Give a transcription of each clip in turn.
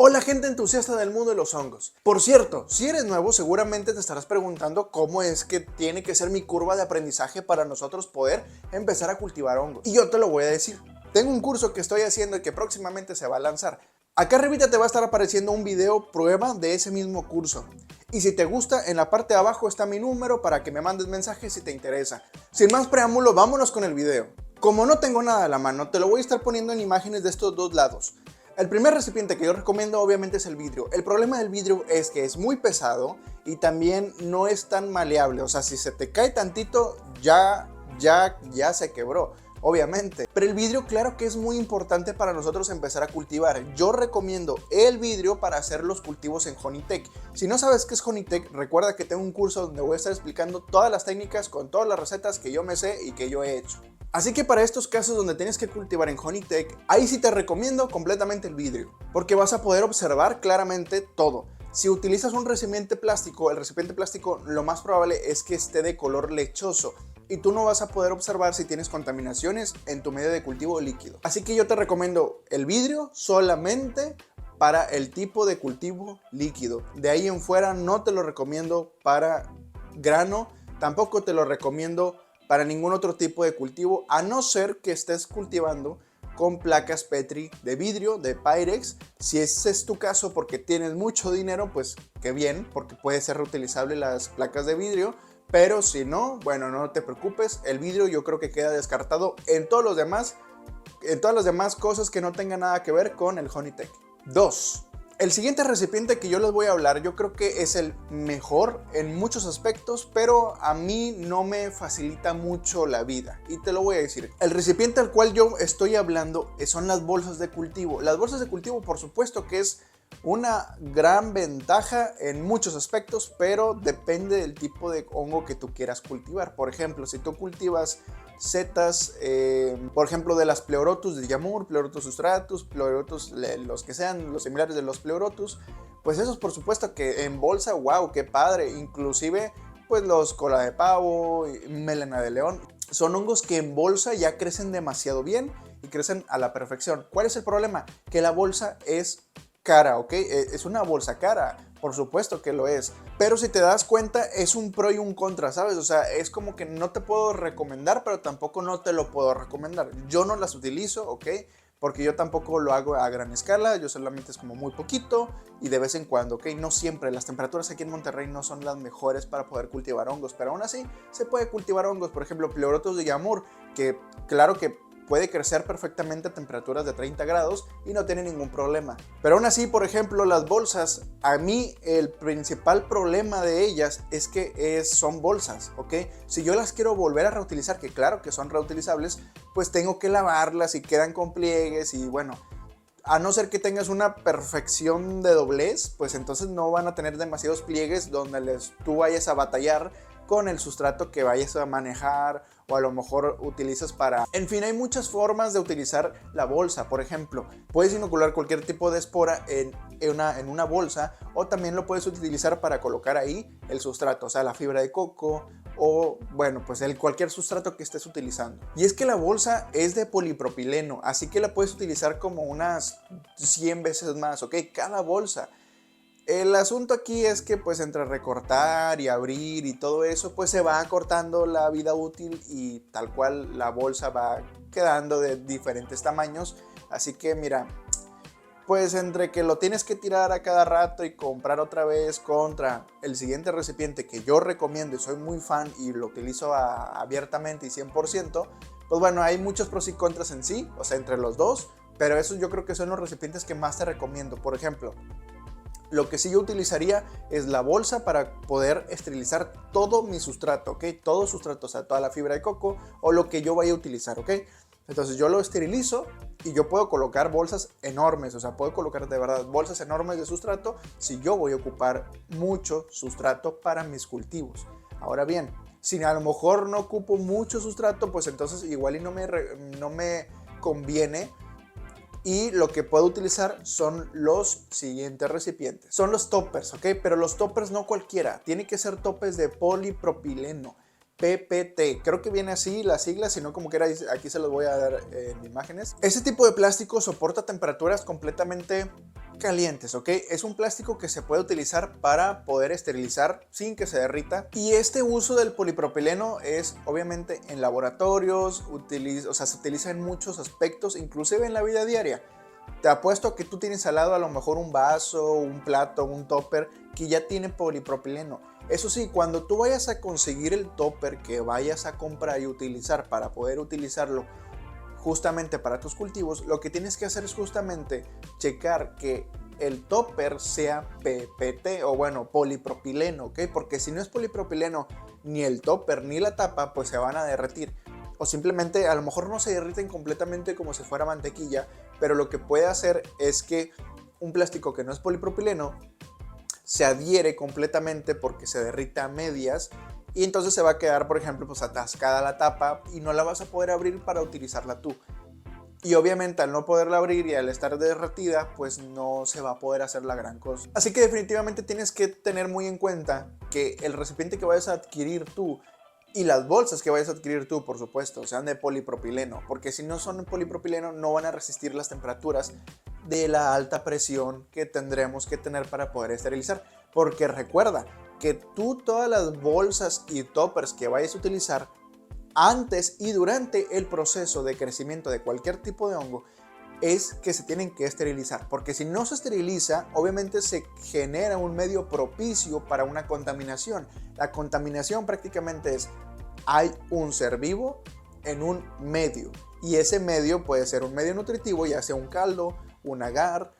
Hola gente entusiasta del mundo de los hongos. Por cierto, si eres nuevo seguramente te estarás preguntando cómo es que tiene que ser mi curva de aprendizaje para nosotros poder empezar a cultivar hongos. Y yo te lo voy a decir. Tengo un curso que estoy haciendo y que próximamente se va a lanzar. Acá arribita te va a estar apareciendo un video prueba de ese mismo curso. Y si te gusta, en la parte de abajo está mi número para que me mandes mensajes si te interesa. Sin más preámbulo, vámonos con el video. Como no tengo nada a la mano, te lo voy a estar poniendo en imágenes de estos dos lados. El primer recipiente que yo recomiendo obviamente es el vidrio. El problema del vidrio es que es muy pesado y también no es tan maleable. O sea, si se te cae tantito, ya se quebró, obviamente. Pero el vidrio claro que es muy importante para nosotros empezar a cultivar. Yo recomiendo el vidrio para hacer los cultivos en Honeytech. Si no sabes qué es Honeytech, recuerda que tengo un curso donde voy a estar explicando todas las técnicas con todas las recetas que yo me sé y que yo he hecho. Así que para estos casos donde tienes que cultivar en Honeytech, ahí sí te recomiendo completamente el vidrio, porque vas a poder observar claramente todo. Si utilizas un recipiente plástico, el recipiente plástico lo más probable es que esté de color lechoso y tú no vas a poder observar si tienes contaminaciones en tu medio de cultivo líquido. Así que yo te recomiendo el vidrio solamente para el tipo de cultivo líquido. De ahí en fuera no te lo recomiendo para grano, tampoco te lo recomiendo para ningún otro tipo de cultivo, a no ser que estés cultivando con placas Petri de vidrio, de Pyrex. Si ese es tu caso porque tienes mucho dinero, pues qué bien, porque puede ser reutilizable las placas de vidrio. Pero si no, bueno, no te preocupes, el vidrio yo creo que queda descartado en todas las demás cosas que no tengan nada que ver con el Honeytech. 2. El siguiente recipiente que yo les voy a hablar, yo creo que es el mejor en muchos aspectos, pero a mí no me facilita mucho la vida. Y te lo voy a decir. El recipiente al cual yo estoy hablando son las bolsas de cultivo. Las bolsas de cultivo, por supuesto que es una gran ventaja en muchos aspectos, pero depende del tipo de hongo que tú quieras cultivar. Por ejemplo, si tú cultivas setas, por ejemplo, de las Pleurotus de Yamur, Pleurotus sustratus, Pleurotus, los que sean los similares de los Pleurotus, pues esos por supuesto que en bolsa, wow, qué padre. Inclusive, pues los cola de pavo, melena de león, son hongos que en bolsa ya crecen demasiado bien y crecen a la perfección. ¿Cuál es el problema? Que la bolsa es cara, ¿ok? Es una bolsa cara, por supuesto que lo es, pero si te das cuenta es un pro y un contra, ¿sabes? O sea, es como que no te puedo recomendar, pero tampoco no te lo puedo recomendar. Yo no las utilizo, ¿ok? Porque yo tampoco lo hago a gran escala, yo solamente es como muy poquito y de vez en cuando, ¿ok? No siempre, las temperaturas aquí en Monterrey no son las mejores para poder cultivar hongos, pero aún así se puede cultivar hongos, por ejemplo, Pleurotus de Yamur, que claro que puede crecer perfectamente a temperaturas de 30 grados y no tiene ningún problema. Pero aún así, por ejemplo, las bolsas, a mí el principal problema de ellas es que son bolsas, ¿ok? Si yo las quiero volver a reutilizar, que claro que son reutilizables, pues tengo que lavarlas y quedan con pliegues y bueno, a no ser que tengas una perfección de doblez, pues entonces no van a tener demasiados pliegues donde tú vayas a batallar con el sustrato que vayas a manejar o a lo mejor utilizas para... En fin, hay muchas formas de utilizar la bolsa. Por ejemplo, puedes inocular cualquier tipo de espora en una bolsa o también lo puedes utilizar para colocar ahí el sustrato, o sea, la fibra de coco o bueno, pues cualquier sustrato que estés utilizando. Y es que la bolsa es de polipropileno, así que la puedes utilizar como unas 100 veces más, ¿ok? Cada bolsa. El asunto aquí es que pues entre recortar y abrir y todo eso pues se va acortando la vida útil y tal cual la bolsa va quedando de diferentes tamaños. Así que mira, pues entre que lo tienes que tirar a cada rato y comprar otra vez contra el siguiente recipiente que yo recomiendo y soy muy fan y lo utilizo abiertamente y 100%, pues bueno, hay muchos pros y contras en sí, o sea, entre los dos, pero esos yo creo que son los recipientes que más te recomiendo. Por ejemplo, lo que sí yo utilizaría es la bolsa para poder esterilizar todo mi sustrato, ¿ok? Todo sustrato, o sea, toda la fibra de coco o lo que yo vaya a utilizar, ¿ok? Entonces yo lo esterilizo y yo puedo colocar bolsas enormes, o sea, puedo colocar de verdad bolsas enormes de sustrato si yo voy a ocupar mucho sustrato para mis cultivos. Ahora bien, si a lo mejor no ocupo mucho sustrato, pues entonces igual y no me conviene. Y lo que puedo utilizar son los siguientes recipientes. Son los toppers, ¿ok? Pero los toppers no cualquiera. Tiene que ser toppers de polipropileno. PPT, creo que viene así las siglas, si no como quiera aquí se los voy a dar en imágenes. Ese tipo de plástico soporta temperaturas completamente calientes, ¿ok? Es un plástico que se puede utilizar para poder esterilizar sin que se derrita. Y este uso del polipropileno es obviamente en laboratorios, o sea, se utiliza en muchos aspectos, inclusive en la vida diaria. Te apuesto a que tú tienes al lado a lo mejor un vaso, un plato, un topper que ya tiene polipropileno. Eso sí, cuando tú vayas a conseguir el topper que vayas a comprar y utilizar para poder utilizarlo justamente para tus cultivos, lo que tienes que hacer es justamente checar que el topper sea PPT o bueno, polipropileno, ¿ok? Porque si no es polipropileno, ni el topper ni la tapa, pues se van a derretir. O simplemente a lo mejor no se derriten completamente como si fuera mantequilla, pero lo que puede hacer es que un plástico que no es polipropileno se adhiere completamente porque se derrita a medias y entonces se va a quedar, por ejemplo, pues atascada la tapa y no la vas a poder abrir para utilizarla tú. Y obviamente al no poderla abrir y al estar derretida, pues no se va a poder hacer la gran cosa. Así que definitivamente tienes que tener muy en cuenta que el recipiente que vayas a adquirir tú y las bolsas que vayas a adquirir tú, por supuesto, sean de polipropileno, porque si no son de polipropileno no van a resistir las temperaturas de la alta presión que tendremos que tener para poder esterilizar. Porque recuerda que tú todas las bolsas y toppers que vayas a utilizar antes y durante el proceso de crecimiento de cualquier tipo de hongo es que se tienen que esterilizar, porque si no se esteriliza, obviamente se genera un medio propicio para una contaminación. La contaminación prácticamente es, hay un ser vivo en un medio, y ese medio puede ser un medio nutritivo, ya sea un caldo, un agar,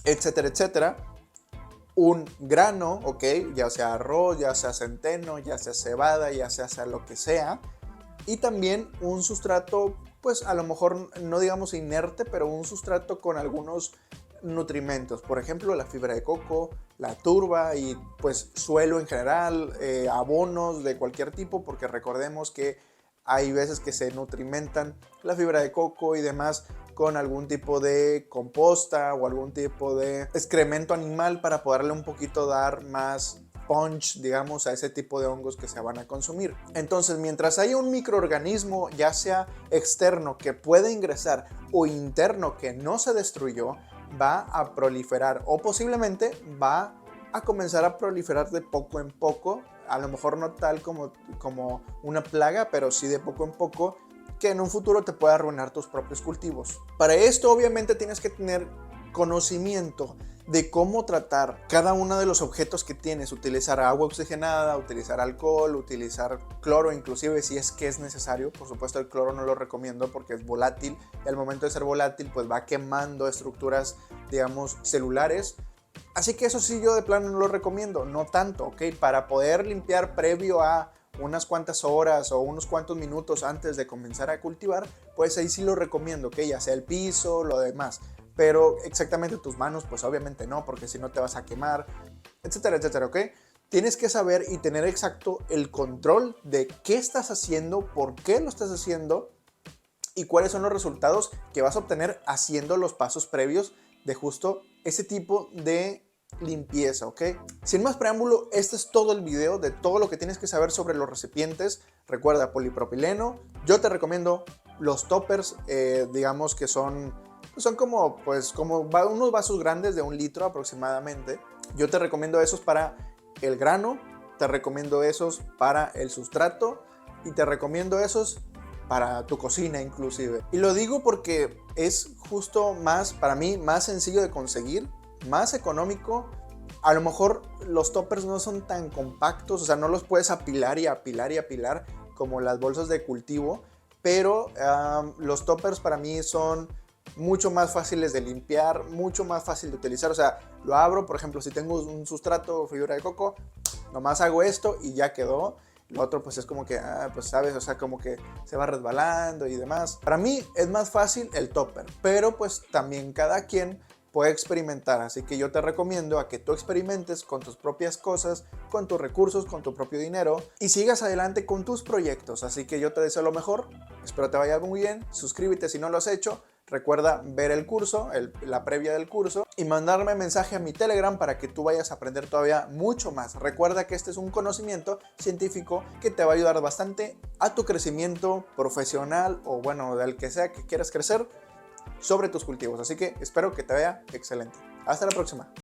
etcétera, etcétera, un grano, ok, ya sea arroz, ya sea centeno, ya sea cebada, ya sea lo que sea, y también un sustrato, pues a lo mejor no digamos inerte, pero un sustrato con algunos nutrimentos, por ejemplo la fibra de coco, la turba y pues suelo en general, abonos de cualquier tipo, porque recordemos que hay veces que se nutrimentan la fibra de coco y demás con algún tipo de composta o algún tipo de excremento animal para poderle un poquito dar más punch, digamos, a ese tipo de hongos que se van a consumir. Entonces, mientras haya un microorganismo, ya sea externo que puede ingresar o interno que no se destruyó, va a proliferar o posiblemente va a comenzar a proliferar de poco en poco, a lo mejor no tal como una plaga, pero sí de poco en poco, que en un futuro te pueda arruinar tus propios cultivos. Para esto obviamente tienes que tener conocimiento de cómo tratar cada uno de los objetos que tienes, utilizar agua oxigenada, utilizar alcohol, utilizar cloro, inclusive si es que es necesario. Por supuesto el cloro no lo recomiendo porque es volátil y al momento de ser volátil pues va quemando estructuras, digamos, celulares. Así que eso sí, yo de plano no lo recomiendo, no tanto, ¿ok? Para poder limpiar previo a unas cuantas horas o unos cuantos minutos antes de comenzar a cultivar, pues ahí sí lo recomiendo, ¿ok? Ya sea el piso, lo demás. Pero exactamente tus manos, pues obviamente no, porque si no te vas a quemar, etcétera, etcétera, ¿ok? Tienes que saber y tener exacto el control de qué estás haciendo, por qué lo estás haciendo y cuáles son los resultados que vas a obtener haciendo los pasos previos de justo ese tipo de limpieza, ¿ok? Sin más preámbulo, este es todo el video de todo lo que tienes que saber sobre los recipientes. Recuerda, polipropileno. Yo te recomiendo los toppers, digamos que son como unos vasos grandes de 1 litro aproximadamente. Yo te recomiendo esos para el grano, te recomiendo esos para el sustrato y te recomiendo esos para tu cocina inclusive. Y lo digo porque es justo más, para mí, más sencillo de conseguir, más económico. A lo mejor los toppers no son tan compactos, o sea, no los puedes apilar y apilar y apilar como las bolsas de cultivo, pero los toppers para mí son mucho más fáciles de limpiar, mucho más fácil de utilizar. O sea, lo abro, por ejemplo, si tengo un sustrato o fibra de coco, nomás hago esto y ya quedó. Lo otro pues es como que, pues sabes, o sea, como que se va resbalando y demás. Para mí es más fácil el topper, pero pues también cada quien puede experimentar, así que yo te recomiendo a que tú experimentes con tus propias cosas, con tus recursos, con tu propio dinero y sigas adelante con tus proyectos. Así que yo te deseo lo mejor, espero te vaya muy bien, suscríbete si no lo has hecho. Recuerda ver el curso, la previa del curso y mandarme mensaje a mi Telegram para que tú vayas a aprender todavía mucho más. Recuerda que este es un conocimiento científico que te va a ayudar bastante a tu crecimiento profesional o bueno, del que sea que quieras crecer sobre tus cultivos. Así que espero que te vaya excelente. Hasta la próxima.